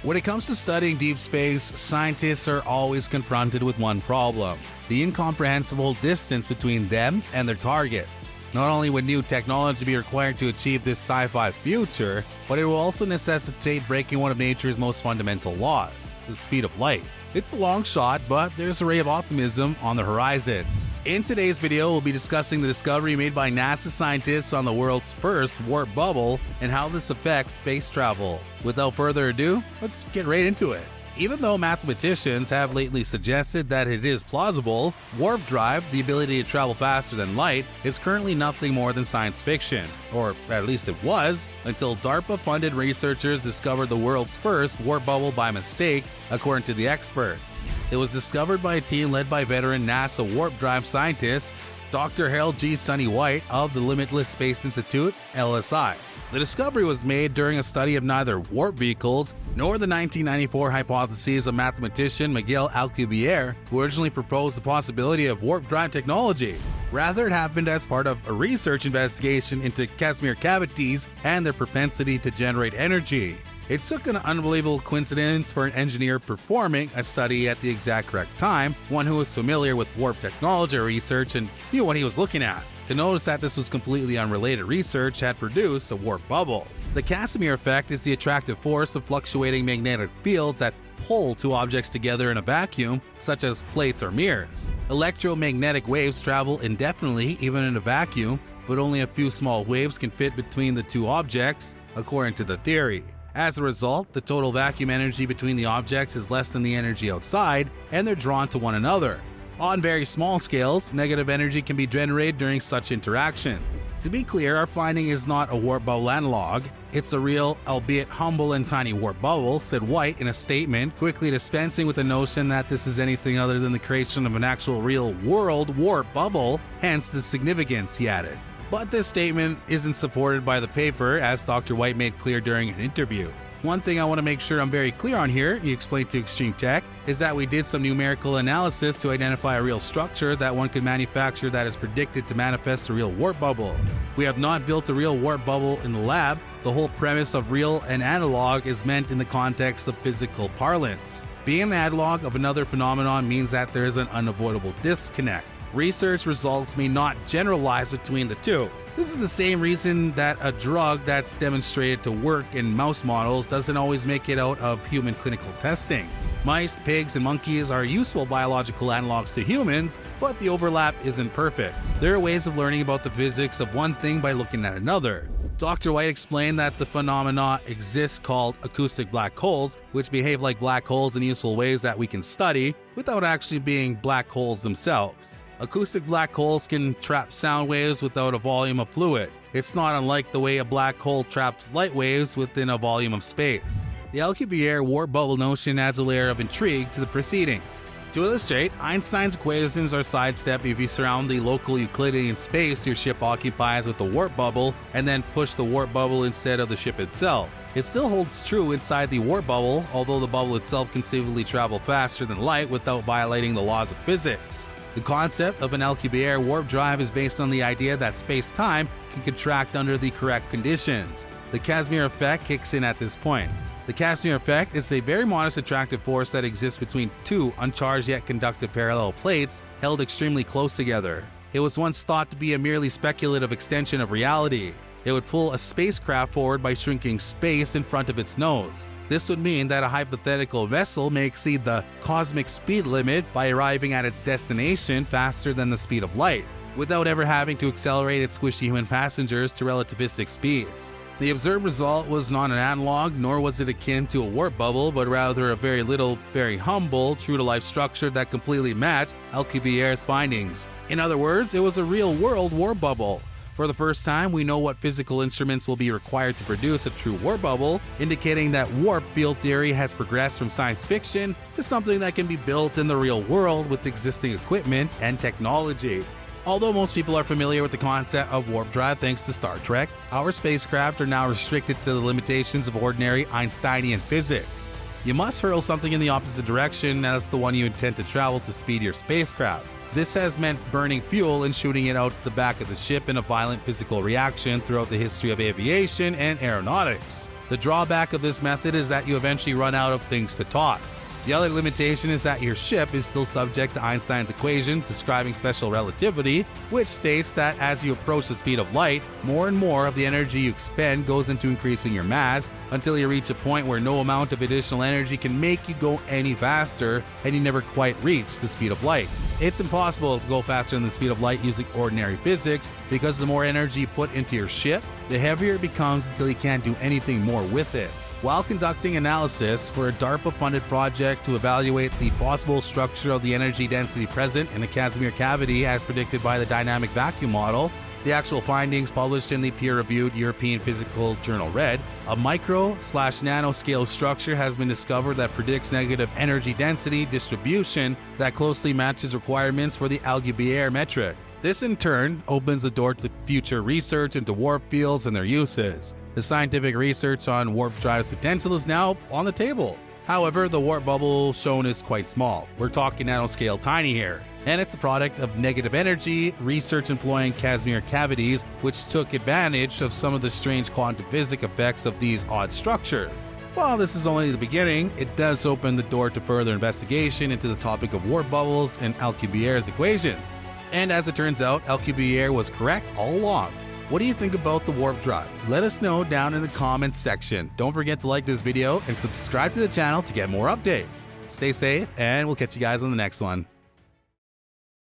When it comes to studying deep space, scientists are always confronted with one problem: the incomprehensible distance between them and their targets. Not only would new technology be required to achieve this sci-fi future, but it will also necessitate breaking one of nature's most fundamental laws: the speed of light. It's a long shot, but there's a ray of optimism on the horizon. In today's video, we'll be discussing the discovery made by NASA scientists on the world's first warp bubble and how this affects space travel. Without further ado, let's get right into it. Even though mathematicians have lately suggested that it is plausible, warp drive, the ability to travel faster than light, is currently nothing more than science fiction. Or at least it was, until DARPA-funded researchers discovered the world's first warp bubble by mistake, according to the experts. It was discovered by a team led by veteran NASA warp drive scientist Dr. Harold G. Sonny White of the Limitless Space Institute, LSI. The discovery was made during a study of neither warp vehicles nor the 1994 hypotheses of mathematician Miguel Alcubierre, who originally proposed the possibility of warp drive technology. Rather, it happened as part of a research investigation into Casimir cavities and their propensity to generate energy. It took an unbelievable coincidence for an engineer performing a study at the exact correct time, one who was familiar with warp technology research and knew what he was looking at, to notice that this was completely unrelated research had produced a warp bubble. The Casimir effect is the attractive force of fluctuating magnetic fields that pull two objects together in a vacuum, such as plates or mirrors. Electromagnetic waves travel indefinitely even in a vacuum, but only a few small waves can fit between the two objects, according to the theory. As a result, the total vacuum energy between the objects is less than the energy outside, and they're drawn to one another. On very small scales, negative energy can be generated during such interaction. To be clear, our finding is not a warp bubble analog. It's a real, albeit humble and tiny warp bubble, said White in a statement, quickly dispensing with the notion that this is anything other than the creation of an actual real-world warp bubble, hence the significance, he added. But this statement isn't supported by the paper, as Dr. White made clear during an interview. One thing I want to make sure I'm very clear on here, he explained to Extreme Tech, is that we did some numerical analysis to identify a real structure that one could manufacture that is predicted to manifest a real warp bubble. We have not built a real warp bubble in the lab. The whole premise of real and analog is meant in the context of physical parlance. Being an analog of another phenomenon means that there is an unavoidable disconnect. Research results may not generalize between the two. This is the same reason that a drug that's demonstrated to work in mouse models doesn't always make it out of human clinical testing. Mice, pigs, and monkeys are useful biological analogs to humans, but the overlap isn't perfect. There are ways of learning about the physics of one thing by looking at another. Dr. White explained that the phenomena exists called acoustic black holes, which behave like black holes in useful ways that we can study without actually being black holes themselves. Acoustic black holes can trap sound waves without a volume of fluid. It's not unlike the way a black hole traps light waves within a volume of space. The Alcubierre warp bubble notion adds a layer of intrigue to the proceedings. To illustrate, Einstein's equations are sidestepped if you surround the local Euclidean space your ship occupies with a warp bubble and then push the warp bubble instead of the ship itself. It still holds true inside the warp bubble, although the bubble itself can conceivably travel faster than light without violating the laws of physics. The concept of an Alcubierre warp drive is based on the idea that space-time can contract under the correct conditions. The Casimir effect kicks in at this point. The Casimir effect is a very modest attractive force that exists between two uncharged yet conductive parallel plates held extremely close together. It was once thought to be a merely speculative extension of reality. It would pull a spacecraft forward by shrinking space in front of its nose. This would mean that a hypothetical vessel may exceed the cosmic speed limit by arriving at its destination faster than the speed of light, without ever having to accelerate its squishy human passengers to relativistic speeds. The observed result was not an analog, nor was it akin to a warp bubble, but rather a very little, very humble, true-to-life structure that completely matched Alcubierre's findings. In other words, it was a real-world warp bubble. For the first time, we know what physical instruments will be required to produce a true warp bubble, indicating that warp field theory has progressed from science fiction to something that can be built in the real world with existing equipment and technology. Although most people are familiar with the concept of warp drive thanks to Star Trek, our spacecraft are now restricted to the limitations of ordinary Einsteinian physics. You must hurl something in the opposite direction as the one you intend to travel to speed your spacecraft. This has meant burning fuel and shooting it out to the back of the ship in a violent physical reaction throughout the history of aviation and aeronautics. The drawback of this method is that you eventually run out of things to toss. The other limitation is that your ship is still subject to Einstein's equation describing special relativity, which states that as you approach the speed of light, more and more of the energy you expend goes into increasing your mass until you reach a point where no amount of additional energy can make you go any faster, and you never quite reach the speed of light. It's impossible to go faster than the speed of light using ordinary physics because the more energy you put into your ship, the heavier it becomes until you can't do anything more with it. While conducting analysis for a DARPA-funded project to evaluate the possible structure of the energy density present in the Casimir cavity as predicted by the dynamic vacuum model, the actual findings published in the peer-reviewed European Physical Journal read, a micro/nanoscale structure has been discovered that predicts negative energy density distribution that closely matches requirements for the Alcubierre metric. This in turn opens the door to future research into warp fields and their uses. The scientific research on warp drive's potential is now on the table. However, the warp bubble shown is quite small. We're talking nanoscale tiny here. And it's a product of negative energy research employing Casimir cavities, which took advantage of some of the strange quantum physics effects of these odd structures. While this is only the beginning, it does open the door to further investigation into the topic of warp bubbles and Alcubierre's equations. And as it turns out, Alcubierre was correct all along. What do you think about the warp drive? Let us know down in the comments section. Don't forget to like this video and subscribe to the channel to get more updates. Stay safe, and we'll catch you guys on the next one.